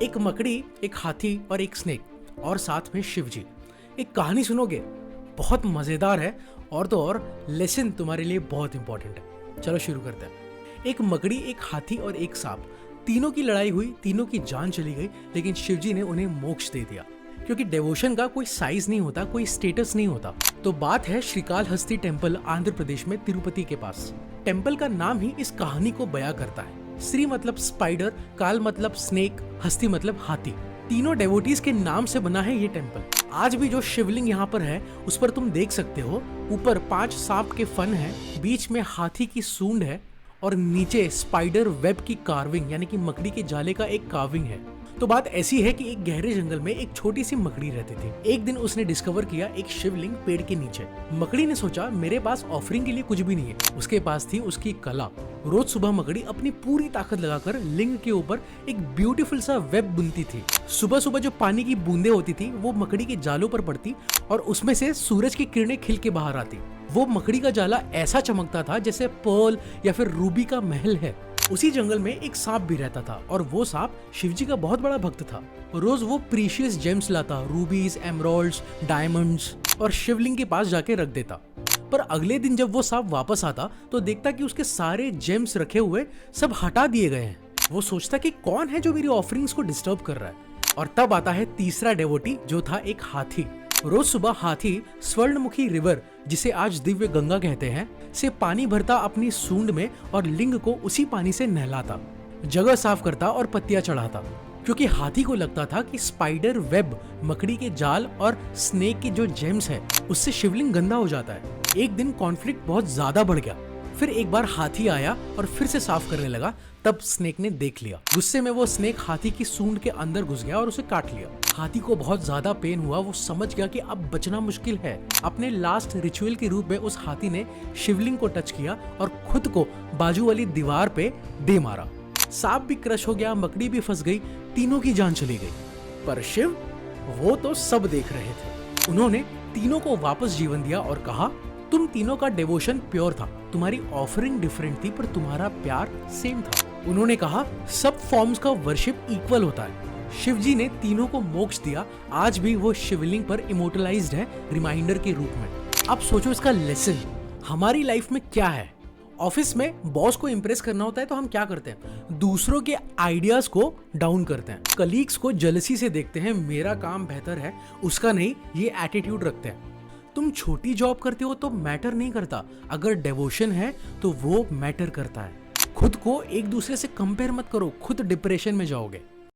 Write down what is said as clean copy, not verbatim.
एक मकड़ी, एक हाथी और एक स्नेक और साथ में शिव जी। एक कहानी सुनोगे, बहुत मजेदार है और तो और लेसन तुम्हारे लिए बहुत इंपॉर्टेंट है। चलो शुरू करते हैं। एक मकड़ी, एक हाथी और एक सांप, तीनों की लड़ाई हुई, तीनों की जान चली गई, लेकिन शिव जी ने उन्हें मोक्ष दे दिया। क्योंकि डिवोशन का कोई साइज नहीं होता, कोई स्टेटस नहीं होता। तो बात है श्रीकालहस्ती टेम्पल, आंध्र प्रदेश में, तिरुपति के पास। टेम्पल का नाम ही इस कहानी को बयां करता है। श्री मतलब स्पाइडर, काल मतलब स्नेक, हस्ती मतलब हाथी। तीनों डेवोटीज के नाम से बना है ये टेम्पल। आज भी जो शिवलिंग यहाँ पर है उस पर तुम देख सकते हो, ऊपर 5 सांप के फन है, बीच में हाथी की सूंड है और नीचे स्पाइडर वेब की कार्विंग यानी कि मकड़ी के जाले का एक कार्विंग है। तो बात ऐसी है कि एक गहरे जंगल में एक छोटी सी मकड़ी रहती थी। एक दिन उसने डिस्कवर किया एक शिवलिंग पेड़ के नीचे। मकड़ी ने सोचा मेरे पास ऑफरिंग के लिए कुछ भी नहीं है। उसके पास थी उसकी कला। रोज सुबह मकड़ी अपनी पूरी ताकत लगाकर लिंग के ऊपर एक ब्यूटीफुल सा वेब बुनती थी। सुबह सुबह जो पानी की बूंदें होती थी वो मकड़ी के जालों पर पड़ती और उसमें से सूरज की किरणें खिल के बाहर आती। वो मकड़ी का जाला ऐसा चमकता था जैसे पर्ल या फिर रूबी का महल है। उसी जंगल में एक सांप भी रहता था और वो सांप शिवजी का बहुत बड़ा भक्त था। रोज वो प्रीशियस जेम्स लाता, रूबीज, एमराल्ड्स, डायमंड्स, और शिवलिंग के पास जाके रख देता। पर अगले दिन जब वो सांप वापस आता तो देखता कि उसके सारे जेम्स रखे हुए सब हटा दिए गए हैं। वो सोचता कि कौन है जो मेरी ऑफरिंग्स को डिस्टर्ब कर रहा है। और तब आता है तीसरा डेवोटी जो था एक हाथी। रोज सुबह हाथी स्वर्णमुखी रिवर, जिसे आज दिव्य गंगा कहते हैं, से पानी भरता अपनी सूंड में और लिंग को उसी पानी से नहलाता, जगह साफ करता और पत्तियां चढ़ाता। क्योंकि हाथी को लगता था कि स्पाइडर वेब, मकड़ी के जाल और स्नेक के जो जेम्स है उससे शिवलिंग गंदा हो जाता है। एक दिन कॉन्फ्लिक्ट बहुत ज्यादा बढ़ गया। फिर एक बार हाथी आया और फिर से साफ करने लगा। तब स्नेक ने देख लिया। गुस्से में वो स्नेक हाथी की सूंड के अंदर घुस गया और उसे काट लिया। हाथी को बहुत ज्यादा पेन हुआ। वो समझ गया कि अब बचना मुश्किल है। अपने लास्ट रिचुअल के रूप में उस हाथी ने शिवलिंग को टच किया और खुद को बाजू वाली दीवार पे दे मारा। सांप भी क्रश हो गया, मकड़ी भी फंस गई, तीनों की जान चली गई। पर शिव, वो तो सब देख रहे थे। उन्होंने तीनों को वापस जीवन दिया और कहा, तुम तीनों का डिवोशन प्योर था, तुम्हारी ऑफरिंग डिफरेंट थी पर तुम्हारा प्यार सेम था। उन्होंने कहा, सब फॉर्म्स का वर्शिप इक्वल होता है। शिव जी ने तीनों को मोक्ष दिया। आज भी वो शिवलिंग पर इमोर्टलाइज्ड है, रिमाइंडर के रूप में। अब सोचो इसका लेसन हमारी लाइफ में क्या है। ऑफिस में बॉस को इंप्रेस करना होता है तो हम क्या करते हैं, दूसरों के आइडियाज को डाउन करते हैं, कलीग्स को जेलसी से देखते हैं, मेरा काम बेहतर है उसका नहीं, ये एटीट्यूड रखते हैं। तुम छोटी जॉब करते हो तो मैटर नहीं करता, अगर डिवोशन है तो वो मैटर करता है। खुद को एक दूसरे से कंपेयर मत करो, खुद डिप्रेशन में जाओगे।